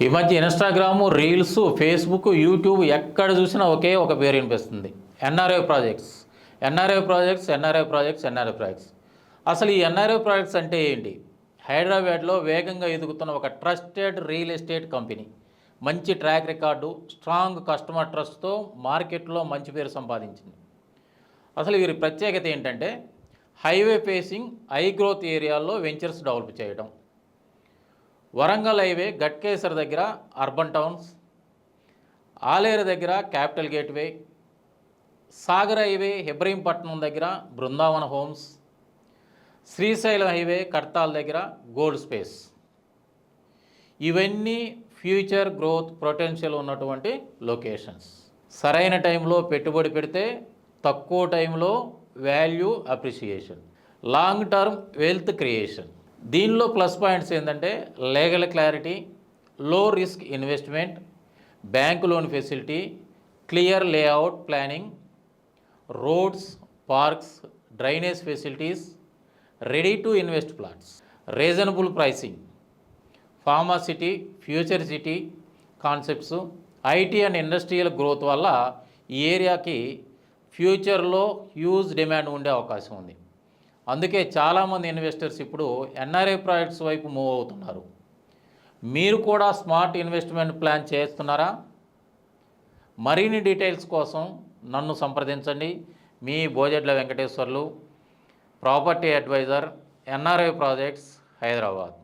ఈ మధ్య Instagram, reels, Facebook, YouTube ఎక్కడ చూసినా ఒకే ఒక పేరు వినిపిస్తుంది. NRI projects. NRI projects, NRI projects, NRI projects. అసలు ఈ ఎన్ఆర్ఐ ప్రాజెక్ట్స్ అంటే ఏంటి? హైదరాబాద్లో వేగంగా ఎదుగుతున్న ఒక ట్రస్టెడ్ రియల్ ఎస్టేట్ కంపెనీ. మంచి ట్రాక్ రికార్డు, స్ట్రాంగ్ కస్టమర్ ట్రస్ట్తో మార్కెట్లో మంచి పేరు సంపాదించింది. అసలు వీరి ప్రత్యేకత ఏంటంటే హైవే ఫేసింగ్ హై గ్రోత్ ఏరియాల్లో వెంచర్స్ డెవలప్ చేయడం. వరంగల్ హైవే గట్కేసర్ దగ్గర అర్బన్ టౌన్స్, ఆలేరు దగ్గర capital gateway, Sagar highway Ibrahimpatnam దగ్గర బృందావన హోమ్స్, శ్రీశైలం హైవే కడతాల్ దగ్గర గోల్డ్ స్పేస్. ఇవన్నీ ఫ్యూచర్ గ్రోత్ పొటెన్షియల్ ఉన్నటువంటి లొకేషన్స్. సరైన టైంలో పెట్టుబడి పెడితే తక్కువ టైంలో value appreciation, long term wealth creation. దీనిలో ప్లస్ పాయింట్స్ ఏంటంటే లీగల్ క్లారిటీ, లో risk investment, bank loan facility, clear layout planning, roads, parks, drainage facilities, ready to invest plots, reasonable pricing, pharma city, future city concepts. IT and industrial growth వల్ల ఈ ఏరియాకి ఫ్యూచర్లో huge demand ఉండే అవకాశం ఉంది. అందుకే చాలామంది ఇన్వెస్టర్స్ ఇప్పుడు ఎన్ఆర్ఐ ప్రాజెక్ట్స్ వైపు మూవ్ అవుతున్నారు. మీరు కూడా స్మార్ట్ ఇన్వెస్ట్మెంట్ ప్లాన్ చేస్తున్నారా? మరిన్ని డీటెయిల్స్ కోసం నన్ను సంప్రదించండి. మీ Bojedla Venkateswarlu, property advisor, NRI projects, Hyderabad.